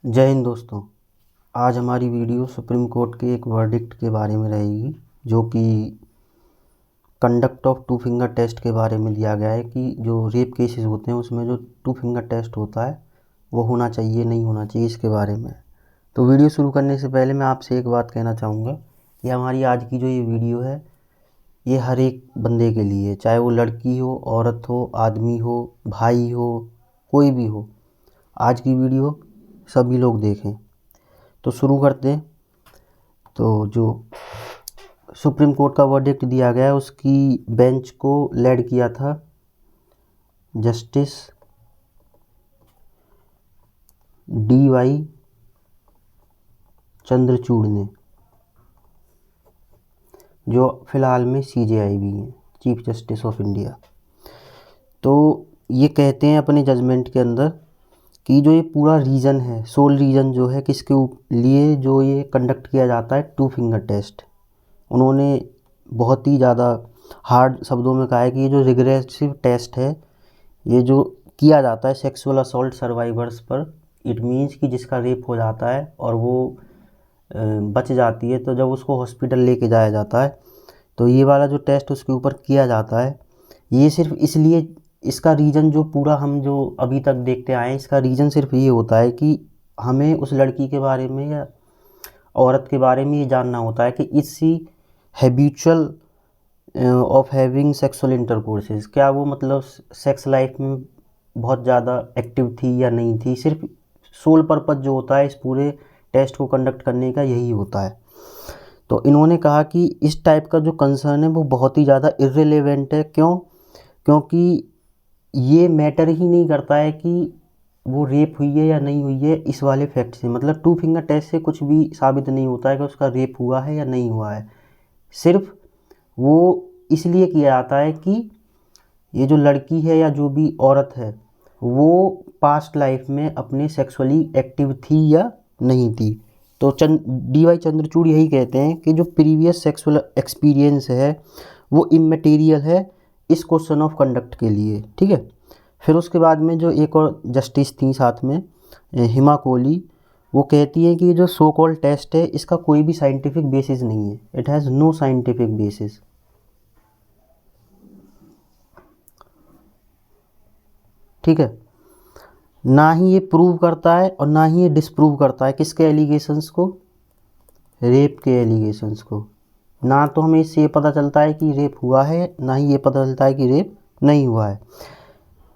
जय हिंद दोस्तों। आज हमारी वीडियो सुप्रीम कोर्ट के एक वर्डिक्ट के बारे में रहेगी, जो कि conduct of two finger test के बारे में दिया गया है कि जो रेप केसेस होते हैं उसमें जो टू फिंगर टेस्ट होता है वो होना चाहिए नहीं होना चाहिए, इसके बारे में। तो वीडियो शुरू करने से पहले मैं आपसे एक बात कहना चाहूँगा कि हमारी आज की जो ये वीडियो है ये हर एक बंदे के लिए, चाहे वो लड़की हो, औरत हो, आदमी हो, भाई हो, कोई भी हो, आज की वीडियो सभी लोग देखें। तो शुरू करते हैं। तो जो सुप्रीम कोर्ट का वर्डिक्ट दिया गया है उसकी बेंच को लेड किया था जस्टिस DY चंद्रचूड़ ने, जो फ़िलहाल में CJI भी हैं, चीफ जस्टिस ऑफ इंडिया। तो ये कहते हैं अपने जजमेंट के अंदर कि जो ये पूरा रीज़न है, सोल रीज़न जो है किसके लिए जो ये कंडक्ट किया जाता है टू फिंगर टेस्ट, उन्होंने बहुत ही ज़्यादा हार्ड शब्दों में कहा है कि ये जो रिग्रेसिव टेस्ट है ये जो किया जाता है सेक्सुअल असॉल्ट सर्वाइवर्स पर, इट मीन्स कि जिसका रेप हो जाता है और वो बच जाती है, तो जब उसको हॉस्पिटल लेके जाया जाता है तो ये वाला जो टेस्ट उसके ऊपर किया जाता है, ये सिर्फ इसलिए, इसका रीज़न जो पूरा हम जो अभी तक देखते आए हैं, इसका रीज़न सिर्फ ये होता है कि हमें उस लड़की के बारे में या औरत के बारे में ये जानना होता है कि इसी हैबिचुअल ऑफ हैविंग सेक्सुअल इंटरकोर्सेज, क्या वो मतलब सेक्स लाइफ में बहुत ज़्यादा एक्टिव थी या नहीं थी। सिर्फ सोल पर्पज़ जो होता है इस पूरे टेस्ट को कंडक्ट करने का यही होता है। तो इन्होंने कहा कि इस टाइप का जो कंसर्न है वो बहुत ही ज़्यादा इर्रेलेवेंट है। क्यों? क्योंकि ये मैटर ही नहीं करता है कि वो रेप हुई है या नहीं हुई है इस वाले फैक्ट से, मतलब टू फिंगर टेस्ट से कुछ भी साबित नहीं होता है कि उसका रेप हुआ है या नहीं हुआ है। सिर्फ वो इसलिए किया जाता है कि ये जो लड़की है या जो भी औरत है वो पास्ट लाइफ में अपने सेक्सुअली एक्टिव थी या नहीं थी। तो DY चंद्रचूड़ यही कहते हैं कि जो प्रीवियस सेक्सुअल एक्सपीरियंस है वो इमैटेरियल है इस क्वेश्चन ऑफ कंडक्ट के लिए, ठीक है। फिर उसके बाद में जो एक और जस्टिस थी साथ में, हिमा कोहली, वो कहती है कि जो सो कॉल्ड टेस्ट है इसका कोई भी साइंटिफिक बेसिस नहीं है, it has no scientific basis, ठीक है। ना ही ये प्रूव करता है और ना ही ये डिसप्रूव करता है किसके एलिगेशंस को, रेप के एलिगेशंस को। ना तो हमें इससे ये पता चलता है कि रेप हुआ है, ना ही ये पता चलता है कि रेप नहीं हुआ है।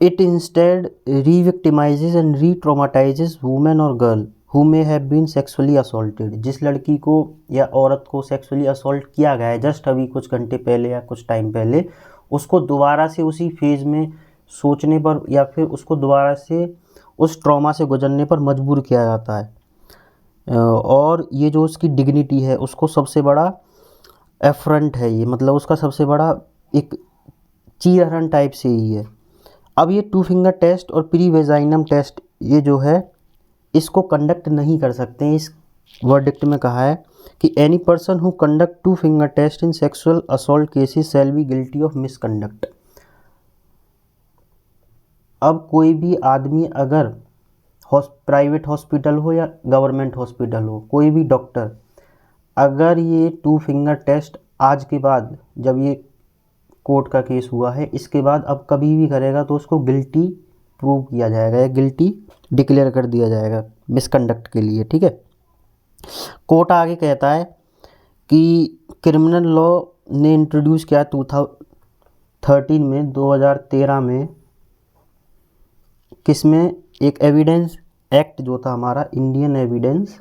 It instead revictimises and retraumatises women और girl who may have been sexually assaulted. जिस लड़की को या औरत को सेक्सुअली असॉल्ट किया गया है जस्ट अभी कुछ घंटे पहले या कुछ टाइम पहले, उसको दोबारा से उसी फेज़ में सोचने पर या फिर उसको दोबारा से उस ट्रॉमा से गुजरने पर मजबूर किया जाता है। और ये जो उसकी डिग्निटी है उसको सबसे बड़ा एफरंट है ये, मतलब उसका सबसे बड़ा एक चीरहरण टाइप से ही है। अब ये टू फिंगर टेस्ट और प्री वेजाइनम टेस्ट ये जो है इसको कंडक्ट नहीं कर सकते हैं। इस वर्डिक्ट में कहा है कि any person who conduct two finger test in sexual assault cases shall be guilty of misconduct. अब कोई भी आदमी अगर प्राइवेट हॉस्पिटल हो या गवर्नमेंट हॉस्पिटल हो, कोई भी डॉक्टर अगर ये टू फिंगर टेस्ट आज के बाद, जब ये कोर्ट का केस हुआ है इसके बाद अब कभी भी करेगा तो उसको गिल्टी प्रूव किया जाएगा या गिल्टी डिक्लेयर कर दिया जाएगा मिसकंडक्ट के लिए, ठीक है। कोर्ट आगे कहता है कि क्रिमिनल लॉ ने इंट्रोड्यूस किया 2013 में, 2013 में, किसमें, एक एविडेंस एक्ट जो था हमारा इंडियन एविडेंस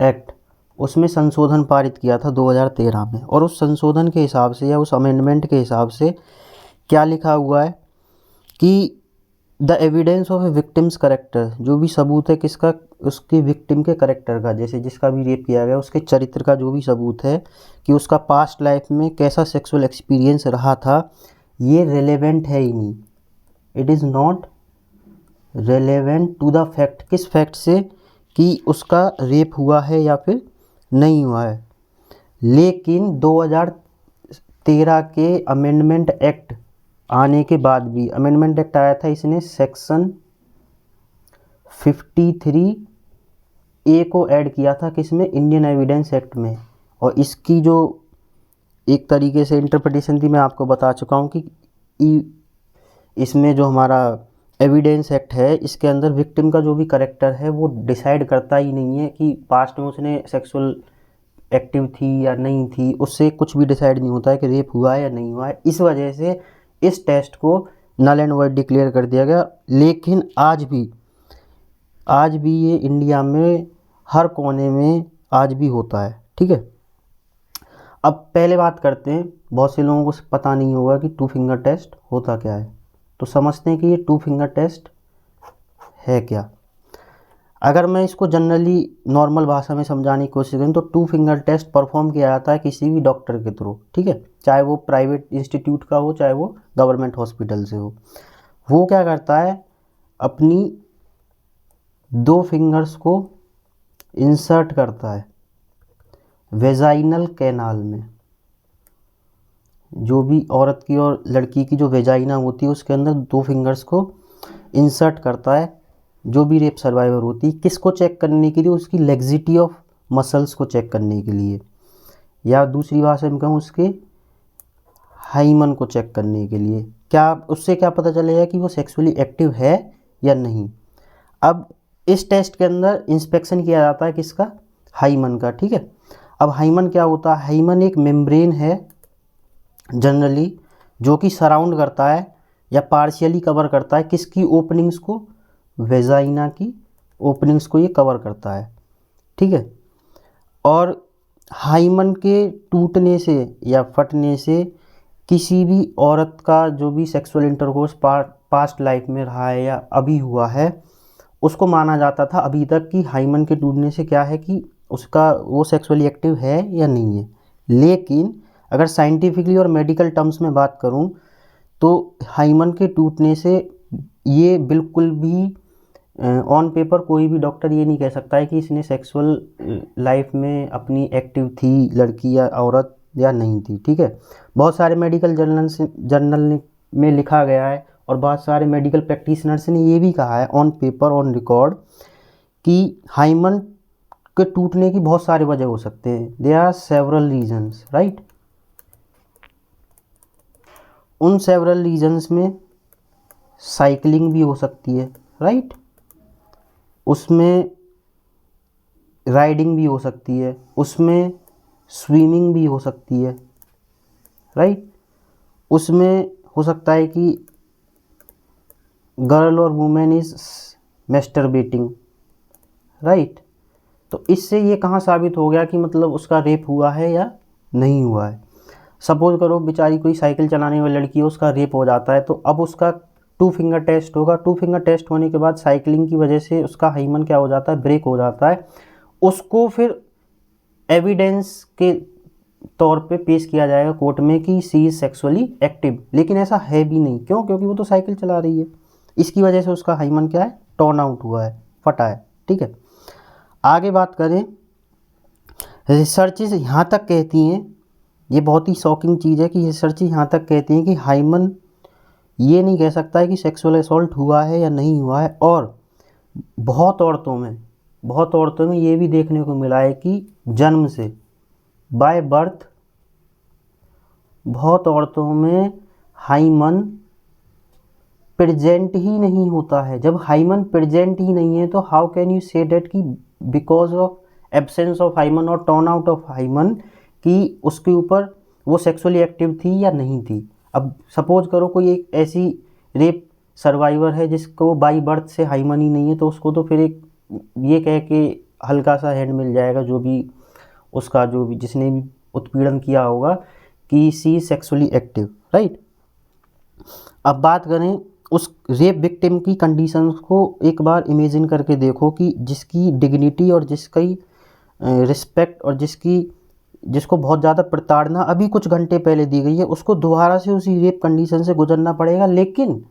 एक्ट, उसमें संशोधन पारित किया था 2013 में। और उस संशोधन के हिसाब से या उस अमेंडमेंट के हिसाब से क्या लिखा हुआ है कि the evidence of A victims character, जो भी सबूत है किसका, उसके विक्टिम के करेक्टर का, जैसे जिसका भी रेप किया गया उसके चरित्र का जो भी सबूत है कि उसका पास्ट लाइफ में कैसा सेक्सुअल एक्सपीरियंस रहा था, ये रेलेवेंट है ही नहीं। It is not relevant to the fact, किस फैक्ट से, कि उसका रेप हुआ है या फिर नहीं हुआ है। लेकिन 2013 के अमेंडमेंट एक्ट आने के बाद भी अमेंडमेंट एक्ट आया था, इसने सेक्शन 53A को ऐड किया था किसमें, इंडियन एविडेंस एक्ट में। और इसकी जो एक तरीके से इंटरप्रिटेशन थी मैं आपको बता चुका हूँ कि इसमें जो हमारा एविडेंस एक्ट है इसके अंदर विक्टिम का जो भी करेक्टर है वो डिसाइड करता ही नहीं है कि पास्ट में उसने सेक्सुअल एक्टिव थी या नहीं थी, उससे कुछ भी डिसाइड नहीं होता है कि रेप हुआ है या नहीं हुआ है। इस वजह से इस टेस्ट को नल एंड वॉइड डिक्लेयर कर दिया गया। लेकिन आज भी ये इंडिया में हर कोने में आज भी होता है, ठीक है। अब पहले बात करते हैं, बहुत से लोगों को पता नहीं होगा कि टू फिंगर टेस्ट होता क्या है, तो समझते हैं कि ये टू फिंगर टेस्ट है क्या। अगर मैं इसको जनरली नॉर्मल भाषा में समझाने की कोशिश करूँ तो टू फिंगर टेस्ट परफॉर्म किया जाता है किसी भी डॉक्टर के थ्रू, ठीक है, चाहे वो प्राइवेट इंस्टीट्यूट का हो चाहे वो गवर्नमेंट हॉस्पिटल से हो। वो क्या करता है, अपनी 2 फिंगर्स को इंसर्ट करता है वेजाइनल कैनाल में। जो भी औरत की और लड़की की जो वेजाइना होती है उसके अंदर 2 फिंगर्स को इंसर्ट करता है जो भी रेप सर्वाइवर होती है। किसको चेक करने के लिए, उसकी लेग्जिटी ऑफ मसल्स को चेक करने के लिए, या दूसरी भाषा में कहूँ उसके हाइमन को चेक करने के लिए। क्या उससे क्या पता चलेगा कि वो सेक्सुअली एक्टिव है या नहीं। अब इस टेस्ट के अंदर इंस्पेक्शन किया जाता है किसका, हाइमन का, ठीक है। अब हाइमन क्या होता है, हाइमन एक मेम्ब्रेन है जनरली जो कि सराउंड करता है या पार्शियली कवर करता है किसकी ओपनिंग्स को, वेजाइना की ओपनिंग्स को ये कवर करता है, ठीक है। और हाइमन के टूटने से या फटने से किसी भी औरत का जो भी सेक्सुअल इंटरकोर्स पास्ट लाइफ में रहा है या अभी हुआ है उसको माना जाता था अभी तक कि हाइमन के टूटने से क्या है कि उसका वो सेक्सुअली एक्टिव है या नहीं है। लेकिन अगर साइंटिफिकली और मेडिकल टर्म्स में बात करूं तो हाइमन के टूटने से ये बिल्कुल भी ऑन पेपर कोई भी डॉक्टर ये नहीं कह सकता है कि इसने सेक्सुअल लाइफ में अपनी एक्टिव थी लड़की या औरत या नहीं थी, ठीक है। बहुत सारे मेडिकल जर्नल में लिखा गया है और बहुत सारे मेडिकल प्रैक्टिशनर्स ने ये भी कहा है ऑन पेपर ऑन रिकॉर्ड कि हाइमन के टूटने की बहुत सारे वजह हो सकते हैं। There are several reasons, right. उन सेवरल रीजंस में साइकिलिंग भी हो सकती है, राइट, उसमें राइडिंग भी हो सकती है, उसमें स्विमिंग भी हो सकती है, राइट। उसमें हो सकता है कि गर्ल और वुमेन इज मैस्टरबेटिंग, राइट। तो इससे ये कहाँ साबित हो गया कि मतलब उसका रेप हुआ है या नहीं हुआ है। सपोज करो बेचारी कोई साइकिल चलाने वाली लड़की है, उसका रेप हो जाता है तो अब उसका टू फिंगर टेस्ट होगा। टू फिंगर टेस्ट होने के बाद साइकिलिंग की वजह से उसका हाइमन क्या हो जाता है, ब्रेक हो जाता है। उसको फिर एविडेंस के तौर पे पेश किया जाएगा कोर्ट में कि सी इज सेक्सुअली एक्टिव। लेकिन ऐसा है भी नहीं, क्यों, क्योंकि वो तो साइकिल चला रही है। इसकी वजह से उसका हाइमन क्या है, टर्न आउट हुआ है, फटा है, ठीक है। आगे बात करें, रिसर्चेस यहाँ तक कहती हैं, ये बहुत ही शॉकिंग चीज़ है कि रिसर्च यहाँ तक कहती हैं कि हाइमन ये नहीं कह सकता है कि सेक्सुअल असॉल्ट हुआ है या नहीं हुआ है। और बहुत औरतों में ये भी देखने को मिला है कि जन्म से बाय बर्थ बहुत औरतों में हाइमन प्रेजेंट ही नहीं होता है। जब हाइमन प्रेजेंट ही नहीं है तो how can you say that कि because of absence of hymen और टर्न आउट ऑफ हाइमन कि उसके ऊपर वो सेक्सुअली एक्टिव थी या नहीं थी। अब सपोज करो कोई एक ऐसी रेप सर्वाइवर है जिसको बाई बर्थ से हाइमन ही नहीं है, तो उसको तो फिर एक ये कह के हल्का सा हैंड मिल जाएगा जो भी उसका जो भी जिसने भी उत्पीड़न किया होगा कि सी सेक्सुअली एक्टिव, राइट। अब बात करें उस रेप विक्टिम की कंडीशंस को एक बार इमेजिन करके देखो कि जिसकी डिग्निटी और जिसकी रिस्पेक्ट और जिसको बहुत ज़्यादा प्रताड़ना अभी कुछ घंटे पहले दी गई है, उसको दोबारा से उसी रेप कंडीशन से गुजरना पड़ेगा। लेकिन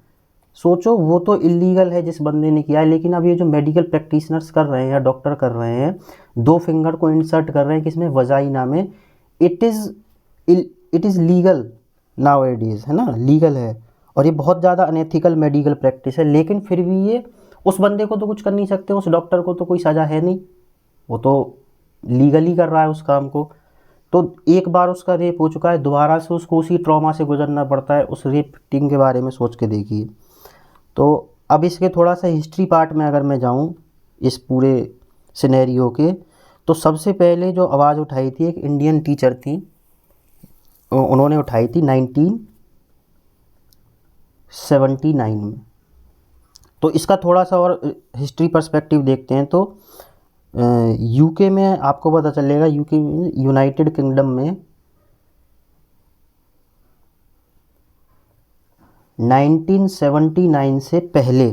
सोचो वो तो इलीगल है जिस बंदे ने किया है, लेकिन अब ये जो मेडिकल प्रैक्टिशनर्स कर रहे हैं या डॉक्टर कर रहे हैं, 2 फिंगर को इंसर्ट कर रहे हैं किसमें, वजाइना में। इट इज़ लीगल नाउ एडेज, है ना, लीगल है। और ये बहुत ज़्यादा अनएथिकल मेडिकल प्रैक्टिस है। लेकिन फिर भी ये, उस बंदे को तो कुछ कर नहीं सकते, उस डॉक्टर को तो कोई सज़ा है नहीं, वो तो लीगली कर रहा है उस काम को। तो एक बार उसका रेप हो चुका है, दोबारा से उसको उसी ट्रॉमा से गुजरना पड़ता है। उस रेप विक्टिम के बारे में सोच के देखिए। तो अब इसके थोड़ा सा हिस्ट्री पार्ट में अगर मैं जाऊं इस पूरे सिनेरियो के, तो सबसे पहले जो आवाज़ उठाई थी एक इंडियन टीचर थी, उन्होंने उठाई थी 1979 में। तो इसका थोड़ा सा और हिस्ट्री पर्सपेक्टिव देखते हैं तो यूके में आपको पता चलेगा, यूके यूनाइटेड किंगडम में 1979 से पहले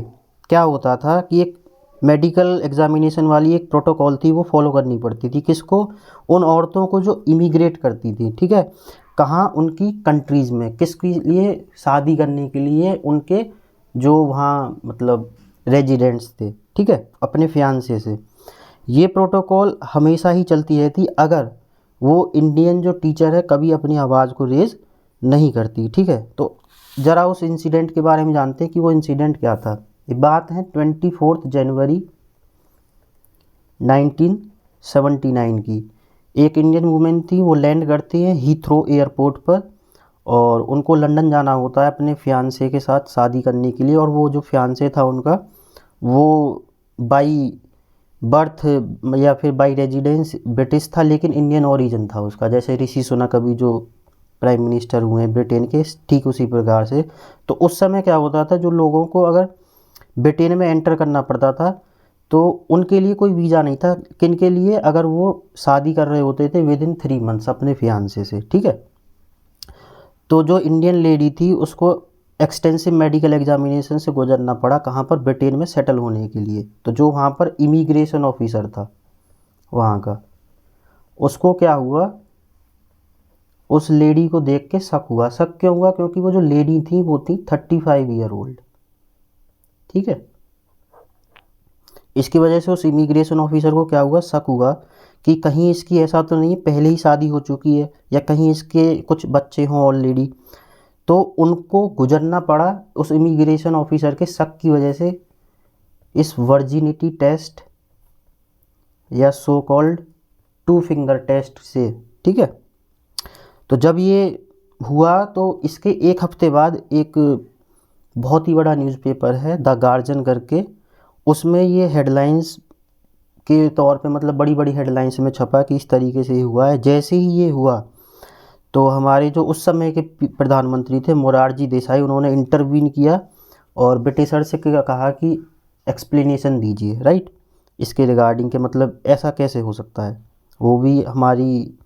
क्या होता था कि एक मेडिकल एग्जामिनेशन वाली एक प्रोटोकॉल थी, वो फॉलो करनी पड़ती थी। किसको? उन औरतों को जो इमिग्रेट करती थी, ठीक है, कहाँ? उनकी कंट्रीज़ में। किसके लिए? शादी करने के लिए उनके जो वहाँ मतलब रेजिडेंट्स थे, ठीक है, अपने फियांसे से। ये प्रोटोकॉल हमेशा ही चलती रहती अगर वो इंडियन जो टीचर है कभी अपनी आवाज़ को रेज़ नहीं करती, ठीक है। तो ज़रा उस इंसिडेंट के बारे में जानते हैं कि वो इंसिडेंट क्या था। ये बात है 24 जनवरी 1979 की। एक इंडियन वुमेन थी, वो लैंड करती हैं हीथ्रो एयरपोर्ट पर और उनको लंदन जाना होता है अपने फियांसे के साथ शादी करने के लिए। और वो जो फियांसे था उनका, वो बाई बर्थ या फिर बाई रेजिडेंस ब्रिटिश था, लेकिन इंडियन ओरिजिन था उसका। जैसे ऋषि सुनक अभी जो प्राइम मिनिस्टर हुए हैं ब्रिटेन के, ठीक उसी प्रकार से। तो उस समय क्या होता था, जो लोगों को अगर ब्रिटेन में एंटर करना पड़ता था तो उनके लिए कोई वीज़ा नहीं था। किन के लिए? अगर वो शादी कर रहे होते थे विद इन 3 मंथ्स अपने फियांसे से, ठीक है। तो जो इंडियन लेडी थी उसको एक्सटेंसिव मेडिकल एग्जामिनेशन से गुजरना पड़ा, कहाँ पर? ब्रिटेन में सेटल होने के लिए। तो जो वहाँ पर इमिग्रेशन ऑफिसर था वहाँ का, उसको क्या हुआ, उस लेडी को देख के शक हुआ। शक क्यों हुआ? क्योंकि वो जो लेडी थी वो थी 35 ईयर ओल्ड, ठीक है। इसकी वजह से उस इमिग्रेशन ऑफिसर को क्या हुआ, शक हुआ कि कहीं इसकी ऐसा तो नहीं है पहले ही शादी हो चुकी है, या कहीं इसके कुछ बच्चे हों ऑलरेडी। तो उनको गुजरना पड़ा उस इमिग्रेशन ऑफिसर के शक की वजह से इस वर्जिनिटी टेस्ट या सो कॉल्ड 2 फिंगर टेस्ट से, ठीक है। तो जब ये हुआ तो इसके एक हफ्ते बाद एक बहुत ही बड़ा न्यूज़पेपर है द गार्जियन करके, उसमें ये हेडलाइंस के तौर पे मतलब बड़ी बड़ी हेडलाइंस में छपा कि इस तरीके से ही हुआ है। जैसे ही ये हुआ तो हमारे जो उस समय के प्रधानमंत्री थे मोरारजी देसाई, उन्होंने इंटरवीन किया और ब्रिटिशर से कहा कि एक्सप्लेनेशन दीजिए, राइट, इसके रिगार्डिंग के, मतलब ऐसा कैसे हो सकता है, वो भी हमारी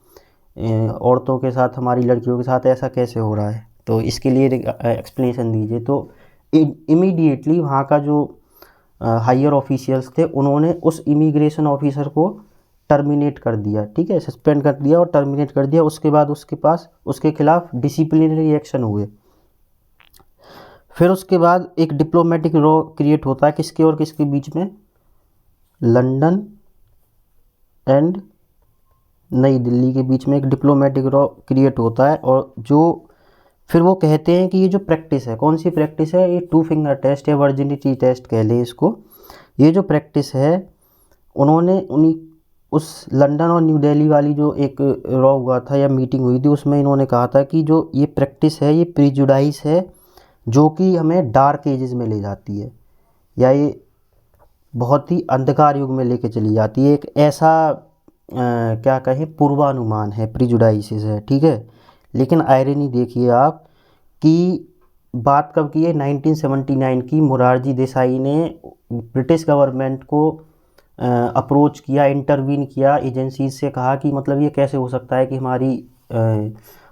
औरतों के साथ, हमारी लड़कियों के साथ ऐसा कैसे हो रहा है, तो इसके लिए एक्सप्लेनेशन दीजिए। तो इमीडिएटली वहाँ का जो हायर ऑफिशियल्स थे उन्होंने उस इमिग्रेशन ऑफिसर को टर्मिनेट कर दिया, ठीक है, सस्पेंड कर दिया और टर्मिनेट कर दिया। उसके बाद उसके खिलाफ डिसिप्लिनरी एक्शन हुए। फिर उसके बाद एक डिप्लोमेटिक रॉ क्रिएट होता है किसके और किसके बीच में? लंदन एंड नई दिल्ली के बीच में एक डिप्लोमेटिक रॉ क्रिएट होता है। और जो फिर वो कहते हैं कि ये जो प्रैक्टिस है, कौन सी प्रैक्टिस है? ये 2 फिंगर टेस्ट या वर्जिनिटी टेस्ट कह लें इसको। ये जो प्रैक्टिस है उन्होंने उस लंदन और न्यू दिल्ली वाली जो एक रॉ हुआ था या मीटिंग हुई थी, उसमें इन्होंने कहा था कि जो ये प्रैक्टिस है ये प्रिजुडाइस है जो कि हमें डार्क एजेस में ले जाती है, या ये बहुत ही अंधकार युग में लेके चली जाती है। एक ऐसा क्या कहें, पूर्वानुमान है, प्रिजुडाइसिस है, ठीक है। लेकिन आयरनी देखिए आप कि बात कब की है? 1979 की। मोरारजी देसाई ने ब्रिटिश गवर्नमेंट को अप्रोच किया, इंटरवीन किया, एजेंसीज से कहा कि मतलब ये कैसे हो सकता है कि हमारी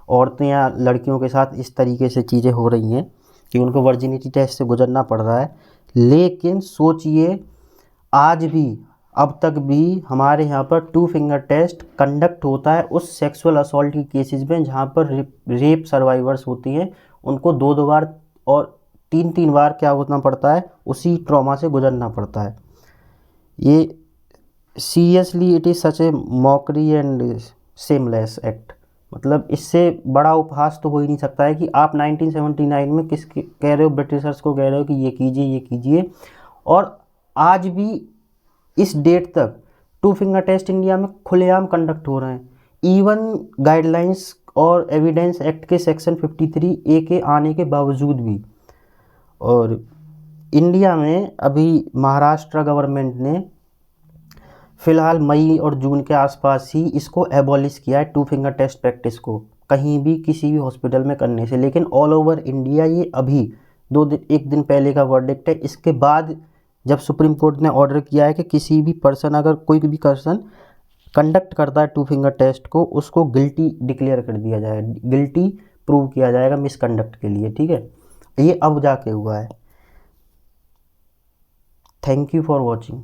औरतें या लड़कियों के साथ इस तरीके से चीज़ें हो रही हैं कि उनको वर्जिनिटी टेस्ट से गुजरना पड़ रहा है। लेकिन सोचिए आज भी, अब तक भी हमारे यहाँ पर 2 फिंगर टेस्ट कंडक्ट होता है उस सेक्सुअल असॉल्ट की केसेस में जहाँ पर रेप सर्वाइवर्स होती हैं, उनको 2-2 बार और 3-3 बार क्या होना पड़ता है, उसी ट्रॉमा से गुजरना पड़ता है। ये seriously it is such A mockery and seamless act. मतलब इससे बड़ा उपहास तो हो ही नहीं सकता है कि आप 1979 में कह रहे हो, ब्रिटिशर्स को कह रहे हो कि ये कीजिए ये कीजिए, और आज भी इस डेट तक टू फिंगर टेस्ट इंडिया में खुलेआम कंडक्ट हो रहे हैं, इवन गाइडलाइंस और एविडेंस एक्ट के सेक्शन 53A के आने के बावजूद भी। और इंडिया में अभी महाराष्ट्र गवर्नमेंट ने फ़िलहाल मई और जून के आसपास ही इसको एबॉलिश किया है, टू फिंगर टेस्ट प्रैक्टिस को कहीं भी किसी भी हॉस्पिटल में करने से। लेकिन ऑल ओवर इंडिया ये अभी एक दिन पहले का वर्डिक्ट है। इसके बाद जब सुप्रीम कोर्ट ने ऑर्डर किया है कि किसी भी पर्सन, अगर कोई भी पर्सन कंडक्ट करता है टू फिंगर टेस्ट को, उसको गिल्टी डिक्लेयर कर दिया जाएगा, गिल्टी प्रूव किया जाएगा मिसकंडक्ट के लिए। ठीक है, ये अब जाके हुआ है। Thank you for watching.